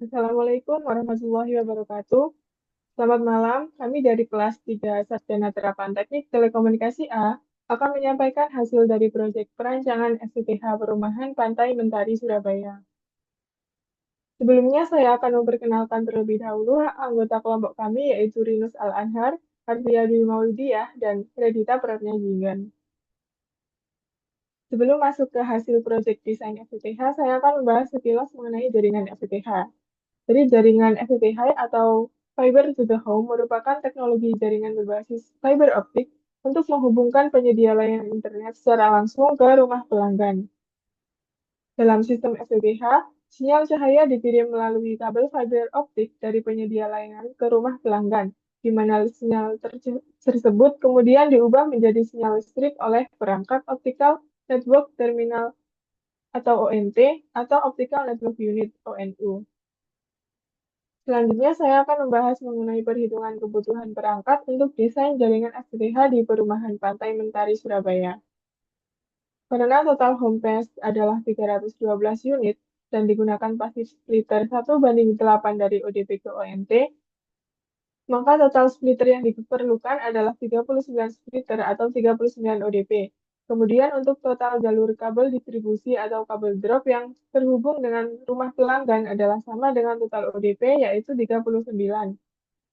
Assalamualaikum warahmatullahi wabarakatuh. Selamat malam, kami dari kelas 3 Sarjana Terapan Teknik Telekomunikasi A akan menyampaikan hasil dari proyek perancangan FTTH Perumahan Pantai Mentari Surabaya. Sebelumnya saya akan memperkenalkan terlebih dahulu anggota kelompok kami yaitu Rinus Al-Anhar, Ardia Dwi Maulidiyah, dan Kredita Pratnyajingan. Sebelum masuk ke hasil proyek desain FTTH, saya akan membahas sekilas mengenai jaringan FTTH. Jadi jaringan FTTH atau Fiber to the Home merupakan teknologi jaringan berbasis fiber optik untuk menghubungkan penyedia layanan internet secara langsung ke rumah pelanggan. Dalam sistem FTTH, sinyal cahaya dikirim melalui kabel fiber optik dari penyedia layanan ke rumah pelanggan, di mana sinyal tersebut kemudian diubah menjadi sinyal listrik oleh perangkat Optical Network Terminal atau ONT atau Optical Network Unit ONU. Selanjutnya, saya akan membahas mengenai perhitungan kebutuhan perangkat untuk desain jaringan FTTH di Perumahan Pantai Mentari, Surabaya. Karena total home pass adalah 312 unit dan digunakan passive splitter 1:8 dari ODP ke ONT, maka total splitter yang diperlukan adalah 39 splitter atau 39 ODP. Kemudian untuk total jalur kabel distribusi atau kabel drop yang terhubung dengan rumah pelanggan adalah sama dengan total ODP yaitu 39.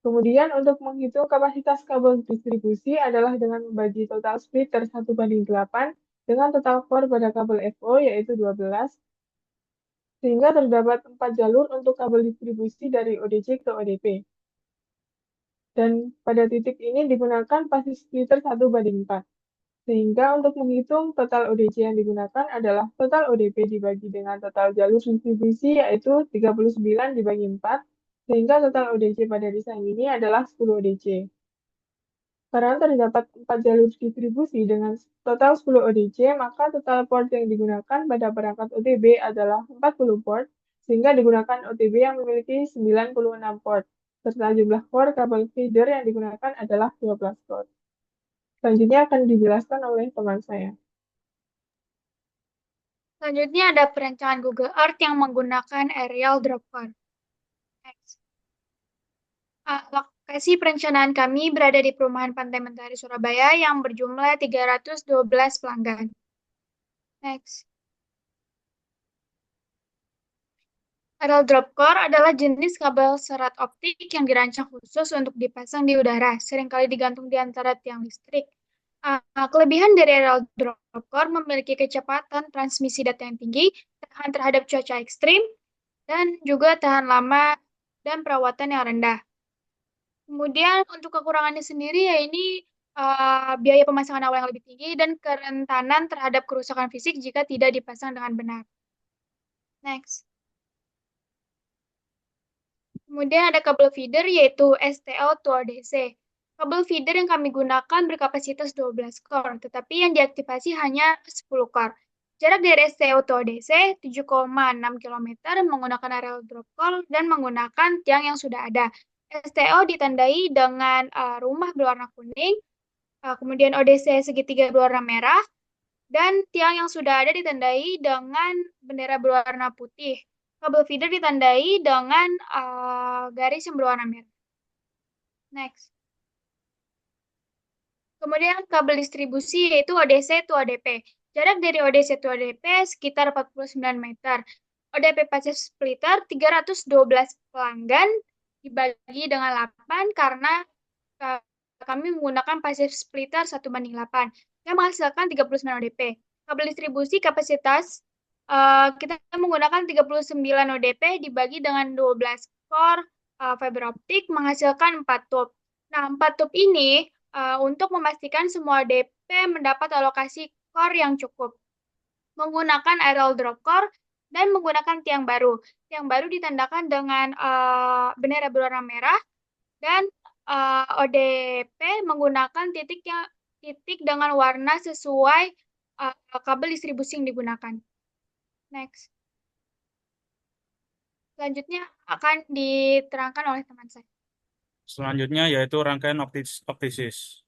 Kemudian untuk menghitung kapasitas kabel distribusi adalah dengan membagi total splitter 1:8 dengan total core pada kabel FO yaitu 12, sehingga terdapat 4 jalur untuk kabel distribusi dari ODC ke ODP. Dan pada titik ini digunakan passive splitter 1:4. Sehingga untuk menghitung total ODC yang digunakan adalah total ODP dibagi dengan total jalur distribusi yaitu 39 dibagi 4, sehingga total ODC pada desain ini adalah 10 ODC. Karena terdapat 4 jalur distribusi dengan total 10 ODC, maka total port yang digunakan pada perangkat OTB adalah 40 port, sehingga digunakan OTB yang memiliki 96 port, serta jumlah core kabel feeder yang digunakan adalah 12 core. Selanjutnya akan dijelaskan oleh teman saya. Selanjutnya ada perancangan Google Earth yang menggunakan aerial dropper. Next. Lokasi perencanaan kami berada di Perumahan Pantai Mentari Surabaya yang berjumlah 312 pelanggan. Next. Aerial drop core adalah jenis kabel serat optik yang dirancang khusus untuk dipasang di udara, seringkali digantung di antara tiang listrik. Kelebihan dari aerial drop core memiliki kecepatan transmisi data yang tinggi, tahan terhadap cuaca ekstrim, dan juga tahan lama dan perawatan yang rendah. Kemudian untuk kekurangannya sendiri ya ini biaya pemasangan awal yang lebih tinggi dan kerentanan terhadap kerusakan fisik jika tidak dipasang dengan benar. Next. Kemudian ada kabel feeder yaitu STL to ODC. Kabel feeder yang kami gunakan berkapasitas 12 core, tetapi yang diaktifasi hanya 10 core. Jarak dari STO to ODC 7,6 km menggunakan aerial drop core dan menggunakan tiang yang sudah ada. STO ditandai dengan rumah berwarna kuning, kemudian ODC segitiga berwarna merah, dan tiang yang sudah ada ditandai dengan bendera berwarna putih. Kabel feeder ditandai dengan garis yang berwarna merah. Next. Kemudian kabel distribusi yaitu ODC to ODP. Jarak dari ODC to ODP sekitar 49 meter. ODP passive splitter 312 pelanggan dibagi dengan 8 karena uh, kami menggunakan passive splitter 1:8 yang menghasilkan 39 ODP. Kabel distribusi kapasitas kita menggunakan 39 ODP dibagi dengan 12 core fiber optik menghasilkan 4 tube. Nah, 4 tube ini untuk memastikan semua ODP mendapat alokasi core yang cukup. Menggunakan aerial drop core dan menggunakan tiang baru. Tiang baru ditandakan dengan bendera berwarna merah dan ODP menggunakan titik dengan warna sesuai kabel distribusi yang digunakan. Next. Selanjutnya akan diterangkan oleh teman saya. Selanjutnya yaitu rangkaian optisis.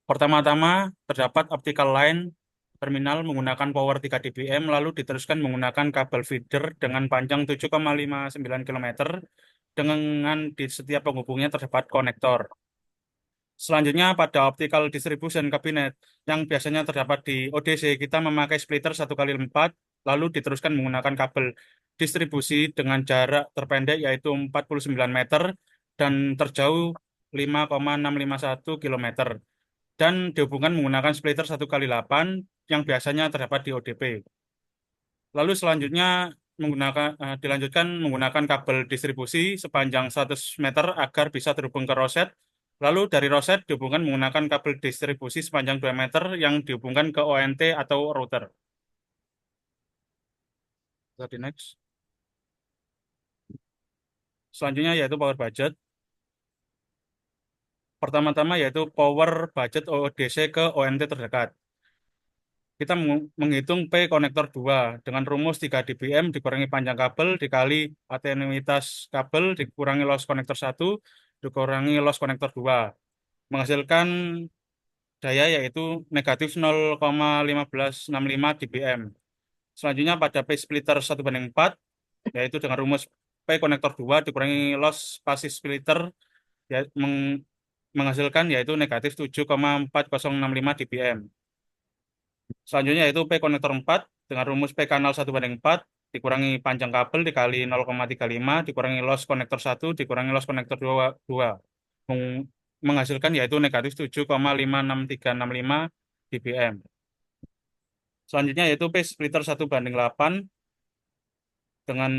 Pertama-tama terdapat optical line terminal menggunakan power 3 dBm, lalu diteruskan menggunakan kabel feeder dengan panjang 7,59 km dengan di setiap penghubungnya terdapat konektor. Selanjutnya pada optical distribution cabinet yang biasanya terdapat di ODC, kita memakai splitter 1x4, lalu diteruskan menggunakan kabel distribusi dengan jarak terpendek yaitu 49 meter dan terjauh 5,651 km dan dihubungkan menggunakan splitter 1x8 yang biasanya terdapat di ODP. Lalu selanjutnya dilanjutkan menggunakan kabel distribusi sepanjang 100 meter agar bisa terhubung ke roset. Lalu dari roset dihubungkan menggunakan kabel distribusi sepanjang 2 meter yang dihubungkan ke ONT atau router. Jadi next. Selanjutnya yaitu power budget. Pertama-tama yaitu power budget ODC ke ONT terdekat. Kita menghitung P konektor 2 dengan rumus 3 dBm dikurangi panjang kabel dikali atenuitas kabel dikurangi loss konektor 1 dikurangi loss konektor 2 menghasilkan daya yaitu negatif 0,1565 dBm. Selanjutnya pada P splitter 1/4 yaitu dengan rumus P konektor 2 dikurangi loss pasif splitter ya, menghasilkan yaitu negatif 7,4065 dBm. Selanjutnya yaitu P konektor 4 dengan rumus P kanal 1/4 dikurangi panjang kabel dikali 0,35 dikurangi loss konektor 1 dikurangi loss konektor 2 menghasilkan yaitu negatif 7,56365 dBm. Selanjutnya yaitu P splitter 1/8 dengan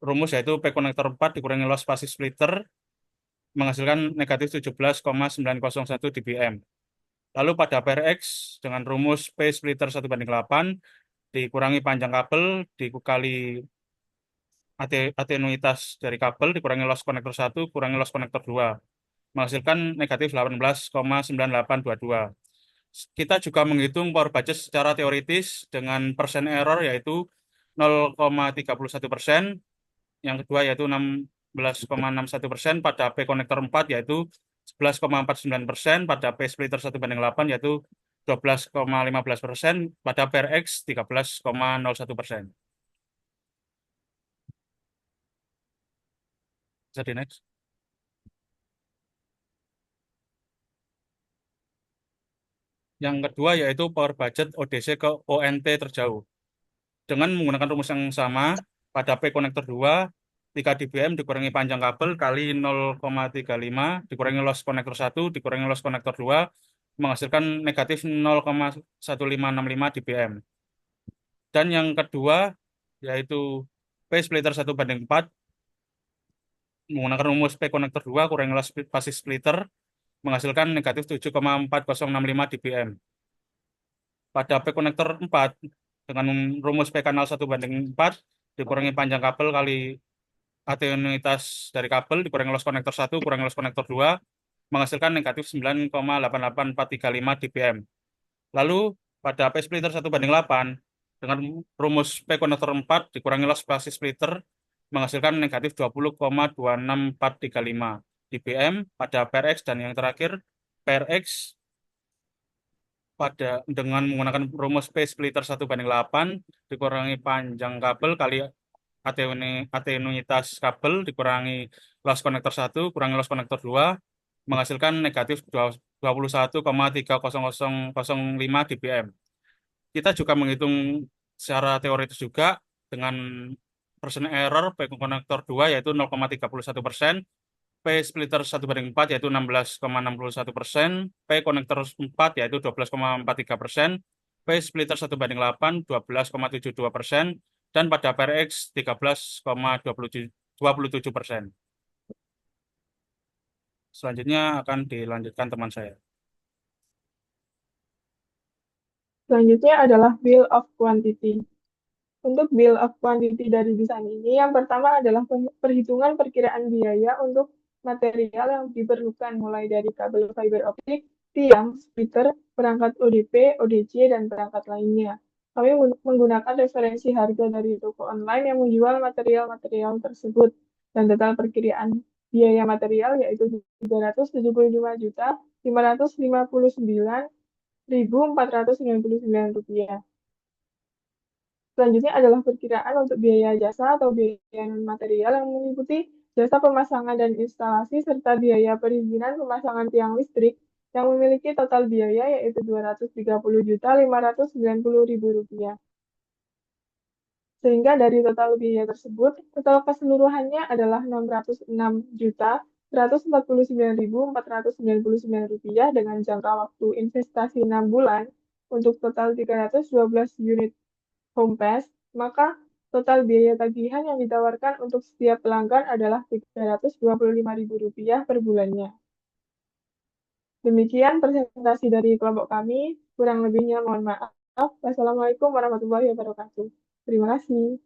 rumus yaitu P konektor 4 dikurangi loss pasif splitter menghasilkan negatif 17,901 dBm. Lalu pada PRX dengan rumus P splitter 1/8 dikurangi panjang kabel dikali atenuitas dari kabel dikurangi loss konektor 1 kurangi loss konektor 2 menghasilkan negatif 18,9822. Kita juga menghitung power budget secara teoritis dengan persen error yaitu 0,31%, yang kedua yaitu 16,61% pada P konektor 4 yaitu 11,49%, pada P splitter 1/8 yaitu 12,15%, pada PRX 13,01%. Jadi next. Yang kedua yaitu power budget ODC ke ONT terjauh. Dengan menggunakan rumus yang sama, pada P konektor 2, 3 dBm dikurangi panjang kabel kali 0,35 dikurangi loss konektor 1 dikurangi loss konektor 2 menghasilkan negatif 0,1565 dBm. Dan yang kedua yaitu P splitter 1/4 menggunakan rumus P konektor 2 kurangi loss pasif splitter menghasilkan negatif 7,4065 dBm. Pada P konektor 4 dengan rumus P kanal 1/4 dikurangi panjang kabel kali atenuitas dari kabel dikurangi loss konektor 1 kurangi loss konektor 2 menghasilkan negatif 9,88435 dBm. Lalu pada P splitter 1/8 dengan rumus P konektor 4 dikurangi loss pasif splitter menghasilkan negatif 20,26435 dBm pada PRX. Dan yang terakhir PRX dengan menggunakan rumus P splitter 1/8 dikurangi panjang kabel kali atenuitas kabel dikurangi loss konektor 1 kurangi loss konektor 2 menghasilkan negatif 21,30005 dBm. Kita juga menghitung secara teoritis juga dengan persen error P konektor 2 yaitu 0,31%, P splitter 1/4 yaitu 16,61%, P konektor 4 yaitu 12,43%, P splitter 1/8 12,72%, dan pada PRX 13,27%. Selanjutnya akan dilanjutkan teman saya. Selanjutnya adalah bill of quantity. Untuk bill of quantity dari desain ini, yang pertama adalah perhitungan perkiraan biaya untuk material yang diperlukan, mulai dari kabel fiber optik, tiang, splitter, perangkat ODP, ODC, dan perangkat lainnya. Kami menggunakan referensi harga dari toko online yang menjual material-material tersebut, dan total perkiraan biaya material yaitu Rp375.559.499. Selanjutnya adalah perkiraan untuk biaya jasa atau biaya non-material yang meliputi jasa pemasangan dan instalasi serta biaya perizinan pemasangan tiang listrik yang memiliki total biaya yaitu Rp230.590.000. Sehingga dari total biaya tersebut, total keseluruhannya adalah Rp606.149.499 dengan jangka waktu investasi 6 bulan untuk total 312 unit HomePass, maka total biaya tagihan yang ditawarkan untuk setiap pelanggan adalah Rp325.000 per bulannya. Demikian presentasi dari kelompok kami, kurang lebihnya mohon maaf. Wassalamualaikum warahmatullahi wabarakatuh. Terima kasih.